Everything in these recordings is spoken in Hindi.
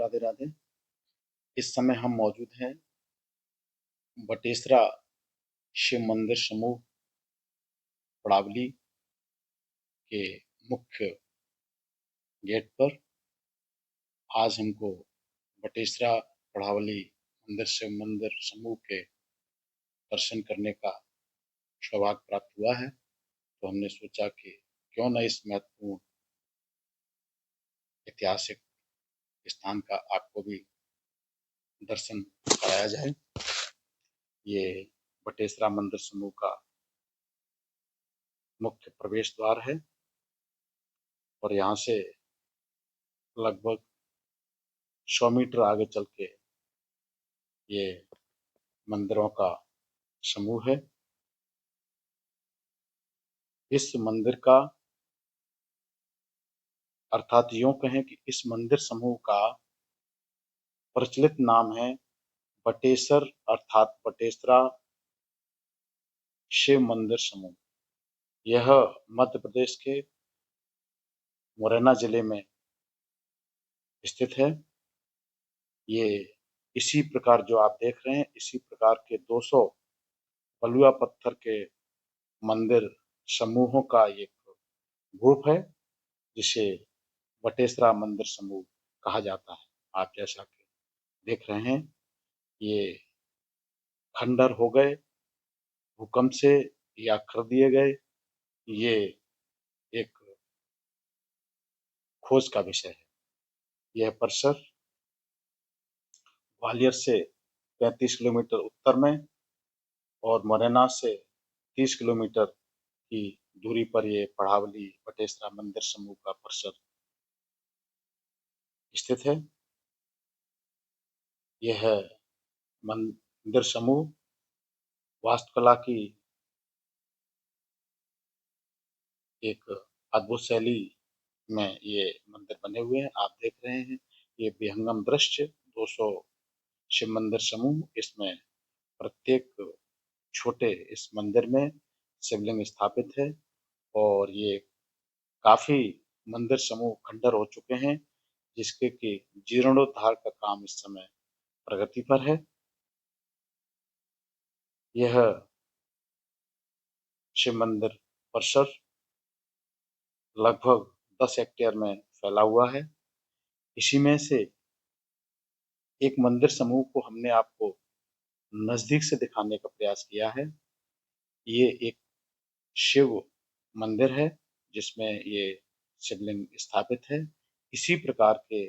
राधे राधे। इस समय हम मौजूद हैं बटेसरा शिव मंदिर समूह पड़ावली के मुख्य गेट पर। आज हमको बटेसरा पड़ावली मंदिर शिव मंदिर समूह के दर्शन करने का सौभाग्य प्राप्त हुआ है, तो हमने सोचा कि क्यों न इस महत्वपूर्ण ऐतिहासिक स्थान का आपको भी दर्शन कराया जाए। ये बटेसरा मंदिर समूह का मुख्य प्रवेश द्वार है और यहाँ से लगभग 100 मीटर आगे चल के ये मंदिरों का समूह है। इस मंदिर का अर्थात यूं कहें कि इस मंदिर समूह का प्रचलित नाम है बटेसर अर्थात बटेसरा शिव मंदिर समूह। यह मध्य प्रदेश के मुरैना जिले में स्थित है। ये इसी प्रकार जो आप देख रहे हैं, इसी प्रकार के 200 बलुआ पत्थर के मंदिर समूहों का एक ग्रुप है, जिसे बटेसरा मंदिर समूह कहा जाता है। आप जैसा कि देख रहे हैं, ये खंडर हो गए, भूकंप से या कर दिए गए, ये एक खोज का विषय है। यह परिसर ग्वालियर से 35 किलोमीटर उत्तर में और मुरैना से 30 किलोमीटर की दूरी पर ये पड़ावली बटेसरा मंदिर समूह का परिसर स्थित है। यह मंदिर समूह वास्तुकला की एक अद्भुत शैली में ये मंदिर बने हुए हैं। आप देख रहे हैं, ये विहंगम दृश्य 200 शिव मंदिर समूह, इसमें प्रत्येक छोटे इस मंदिर में शिवलिंग स्थापित है और ये काफी मंदिर समूह खंडर हो चुके हैं, जिसके कि जीर्णोद्धार का काम इस समय प्रगति पर है। यह शिव मंदिर परिसर लगभग 10 हेक्टेयर में फैला हुआ है। इसी में से एक मंदिर समूह को हमने आपको नजदीक से दिखाने का प्रयास किया है। ये एक शिव मंदिर है, जिसमें ये शिवलिंग स्थापित है। इसी प्रकार के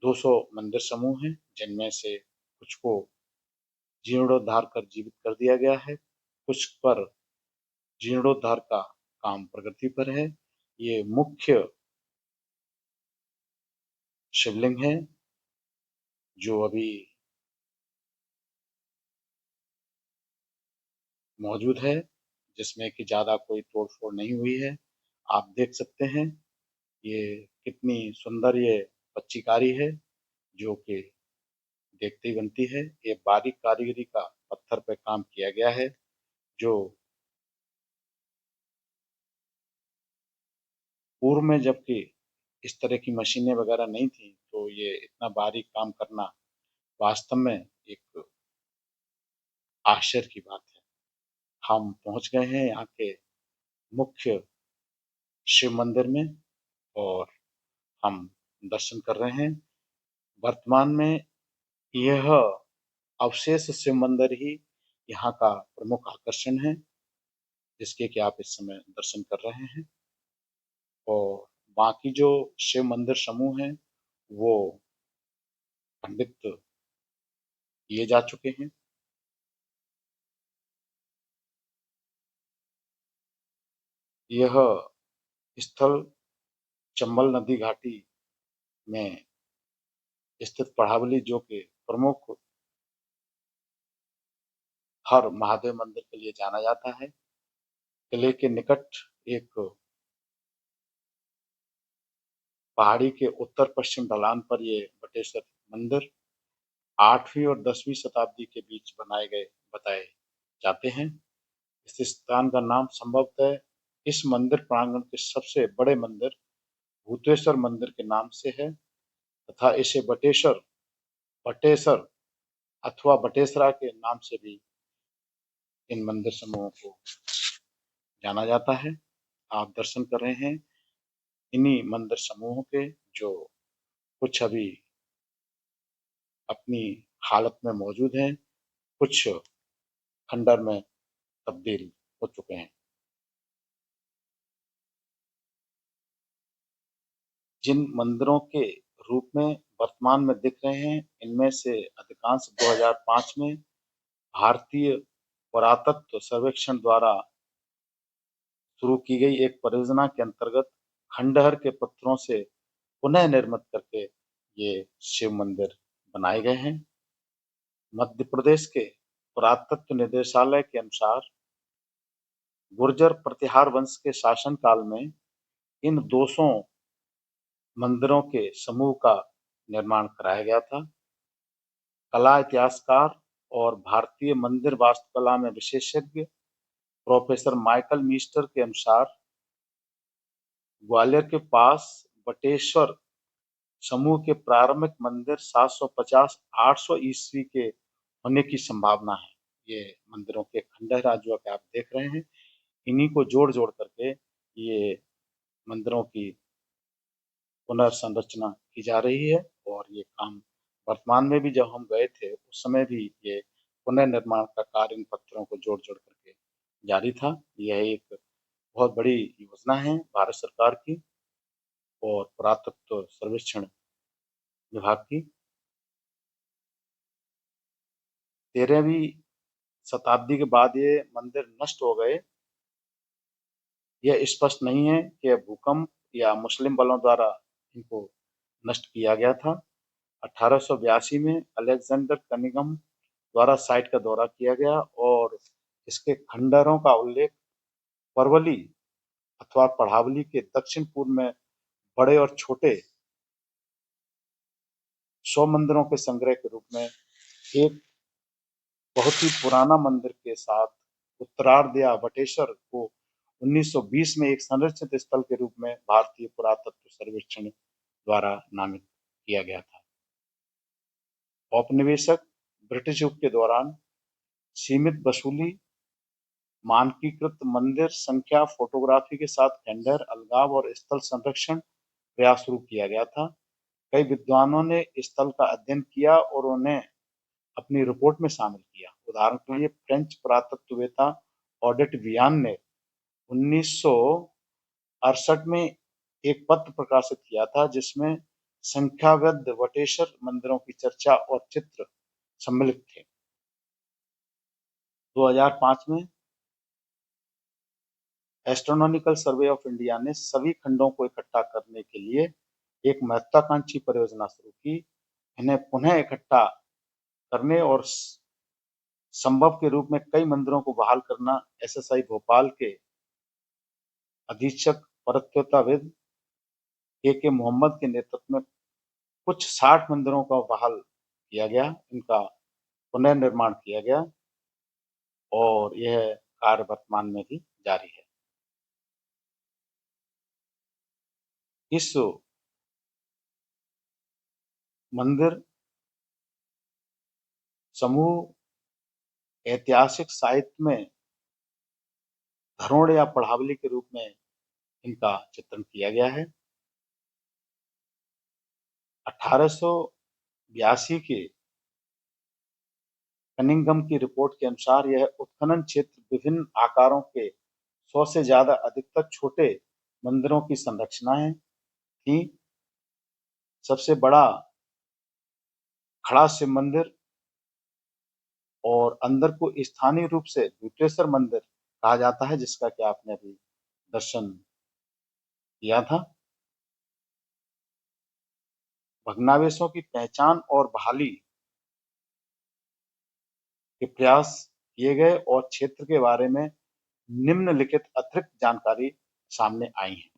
200 मंदिर समूह हैं, जिनमें से कुछ को जीर्णोद्धार कर जीवित कर दिया गया है, कुछ पर जीर्णोद्धार का काम प्रगति पर है। ये मुख्य शिवलिंग है जो अभी मौजूद है, जिसमें कि ज्यादा कोई तोड़-फोड़ नहीं हुई है। आप देख सकते हैं, ये कितनी सुंदर ये पच्चीकारी है, जो कि देखते ही बनती है। ये बारीक कारीगरी का पत्थर पे काम किया गया है, जो पूर्व में जबकि इस तरह की मशीनें वगैरह नहीं थी, तो ये इतना बारीक काम करना वास्तव में एक आश्चर्य की बात है। हम पहुंच गए हैं यहाँ के मुख्य शिव मंदिर में और हम दर्शन कर रहे हैं। वर्तमान में यह अवशेष शिव मंदिर ही यहाँ का प्रमुख आकर्षण है, जिसके कि आप इस समय दर्शन कर रहे हैं। और बाकी जो शिव मंदिर समूह हैं, वो खंडित किए जा चुके हैं। यह स्थल चंबल नदी घाटी में स्थित पड़ावली, जो कि प्रमुख हर महादेव मंदिर के लिए जाना जाता है। किले के निकट एक पहाड़ी के उत्तर पश्चिम ढलान पर ये बटेश्वर मंदिर 8वीं और 10वीं शताब्दी के बीच बनाए गए बताए जाते हैं। इस स्थान का नाम संभवतः इस मंदिर प्रांगण के सबसे बड़े मंदिर भूतेश्वर मंदिर के नाम से है। तथा इसे बटेश्वर, बटेसर अथवा बटेसरा के नाम से भी इन मंदिर समूहों को जाना जाता है। आप दर्शन कर रहे हैं इन्हीं मंदिर समूहों के, जो कुछ अभी अपनी हालत में मौजूद हैं, कुछ खंडर में तब्दील हो चुके हैं। जिन मंदिरों के रूप में वर्तमान में दिख रहे हैं, इनमें से अधिकांश 2005 में भारतीय पुरातत्व सर्वेक्षण द्वारा शुरू की गई एक परियोजना के अंतर्गत खंडहर के पत्थरों से पुनः निर्मित करके ये शिव मंदिर बनाए गए हैं। मध्य प्रदेश के पुरातत्व निदेशालय के अनुसार गुर्जर प्रतिहार वंश के शासनकाल में इन 200 मंदिरों के समूह का निर्माण कराया गया था। कला इतिहासकार और भारतीय मंदिर वास्तुकला में विशेषज्ञ प्रोफेसर माइकल मीस्टर के अनुसार ग्वालियर के पास बटेश्वर समूह के प्रारंभिक मंदिर 750-800 ईस्वी के होने की संभावना है। ये मंदिरों के खंडहर जो कि आप देख रहे हैं, इन्हीं को जोड़ जोड़ करके ये मंदिरों की पुनर्संरचना की जा रही है। और ये काम वर्तमान में भी, जब हम गए थे उस समय भी, ये पुनर्निर्माण का कार्य इन पत्थरों को जोड़ जोड़ करके जारी था। यह एक बहुत बड़ी योजना है भारत सरकार की और पुरातत्व सर्वेक्षण विभाग की। 13वीं शताब्दी के बाद ये मंदिर नष्ट हो गए। यह स्पष्ट नहीं है कि भूकंप या मुस्लिम बलों द्वारा इनको नष्ट किया गया था। 1882 में अलेक्जेंडर कनिंघम द्वारा साइट का दौरा किया गया और इसके खंडहरों का उल्लेख परवली अथवा पढ़ावली के दक्षिण पूर्व में बड़े और छोटे 100 मंदिरों के संग्रह के रूप में एक बहुत ही पुराना मंदिर के साथ उत्तरार्ध या वटेश्वर को 1920 में एक संरक्षित स्थल के रूप में भारतीय पुरातत्व सर्वेक्षण द्वारा नामित किया गया था। औपनिवेशिक ब्रिटिश युग के दौरान सीमित वसूली, मानकीकृत मंदिर संख्या, फोटोग्राफी के साथ खंडहर, अलगाव और स्थल संरक्षण प्रयास शुरू किया गया था। कई विद्वानों ने स्थल का अध्ययन किया और उन्हें अपनी रिपोर्ट में शामिल किया। उदाहरण के लिए फ्रेंच पुरातत्ववेत्ता ऑडिट वियान ने 1968 में एक पत्र प्रकाशित किया था, जिसमें संख्याबद्ध वटेश्वर मंदिरों की चर्चा और चित्र सम्मिलित थे। 2005 में एस्ट्रोनॉमिकल सर्वे ऑफ इंडिया ने सभी खंडों को इकट्ठा करने के लिए एक महत्वाकांक्षी परियोजना शुरू की। इन्हें पुनः इकट्ठा करने और संभव के रूप में कई मंदिरों को बहाल करना एसएसआई भोपाल के अधीक्षक पुरातत्वविद के मोहम्मद के नेतृत्व में कुछ 60 मंदिरों का बहाल किया गया, इनका पुनर्निर्माण किया गया और यह कार्य वर्तमान में भी जारी है। इस मंदिर समूह ऐतिहासिक साहित्य में धरोहर या पढ़ावली के रूप में इनका चित्रण किया गया है। 1882 के कनिंघम की रिपोर्ट के अनुसार यह उत्खनन क्षेत्र विभिन्न आकारों के 100 से ज्यादा अधिकतर छोटे मंदिरों की संरचनाएं थी। सबसे बड़ा खड़ा शिव मंदिर और अंदर को स्थानीय रूप से भूतेश्वर मंदिर कहा जाता है, जिसका कि आपने अभी दर्शन किया था। भग्नावशेषों की पहचान और बहाली के प्रयास किए गए और क्षेत्र के बारे में निम्नलिखित अतिरिक्त जानकारी सामने आई है।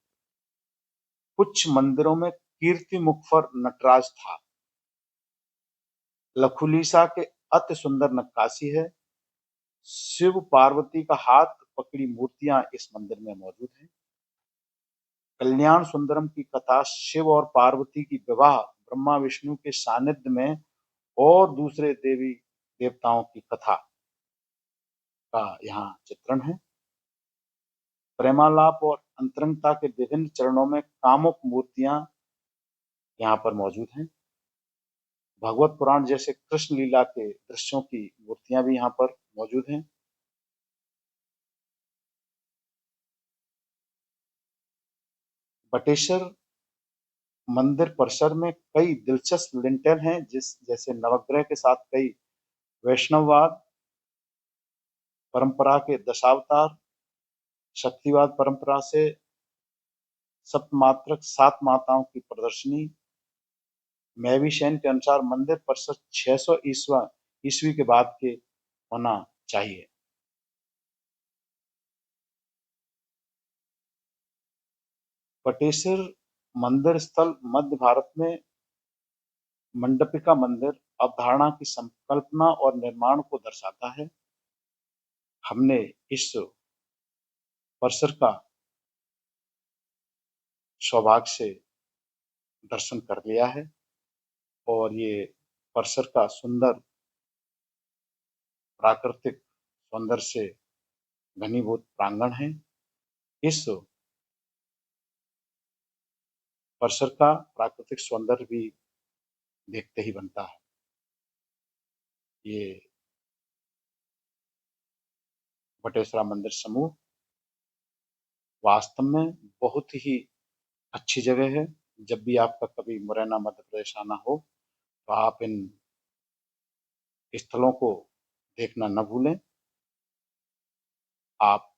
कुछ मंदिरों में कीर्ति मुखर नटराज था। लखुलीसा के अति सुंदर नक्काशी है। शिव पार्वती का हाथ पकड़ी मूर्तियां इस मंदिर में मौजूद हैं। कल्याण सुंदरम की कथा शिव और पार्वती की विवाह ब्रह्मा विष्णु के सानिध्य में और दूसरे देवी देवताओं की कथा का यहाँ चित्रण है। प्रेमालाप और अंतरंगता के विभिन्न चरणों में कामुक मूर्तियां यहाँ पर मौजूद हैं। भगवत पुराण जैसे कृष्ण लीला के दृश्यों की मूर्तियां भी यहाँ पर मौजूद हैं। बटेश्वर मंदिर परिसर में कई दिलचस्प लिंटेल हैं, जैसे नवग्रह के साथ कई वैष्णववाद परंपरा के दशावतार, शक्तिवाद परंपरा से सप्तमात्रक सात माताओं की प्रदर्शनी। मैवीशेन के अनुसार मंदिर परिसर 600 ईस्वी के बाद के होना चाहिए। बटेश्वर मंदिर स्थल मध्य भारत में मंडपिका मंदिर अवधारणा की संकल्पना और निर्माण को दर्शाता है। हमने इस परिसर का सौभाग्य से दर्शन कर लिया है और ये परिसर का सुंदर प्राकृतिक सौंदर्य से घनीभूत प्रांगण है। इस परिसर का प्राकृतिक सौंदर्य भी देखते ही बनता है। ये बटेश्वरा मंदिर समूह वास्तव में बहुत ही अच्छी जगह है। जब भी आपका कभी मुरैना मध्य प्रदेश आना हो तो आप इन स्थलों को देखना न भूलें। आप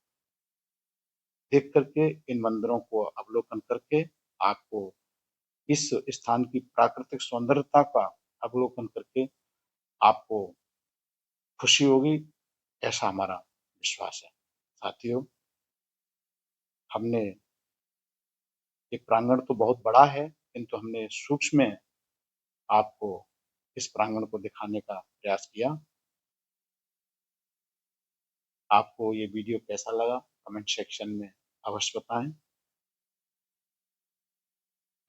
देख करके इन मंदिरों को अवलोकन करके आपको इस स्थान की प्राकृतिक सौंदर्यता का अवलोकन करके आपको खुशी होगी, ऐसा हमारा विश्वास है। साथियों, हमने ये प्रांगण तो बहुत बड़ा है, किंतु हमने सूक्ष्म में आपको इस प्रांगण को दिखाने का प्रयास किया। आपको ये वीडियो कैसा लगा कमेंट सेक्शन में अवश्य बताएं।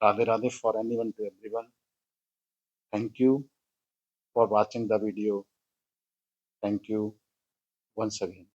Radhe Radhe for anyone to everyone. Thank you for watching the video. Thank you once again.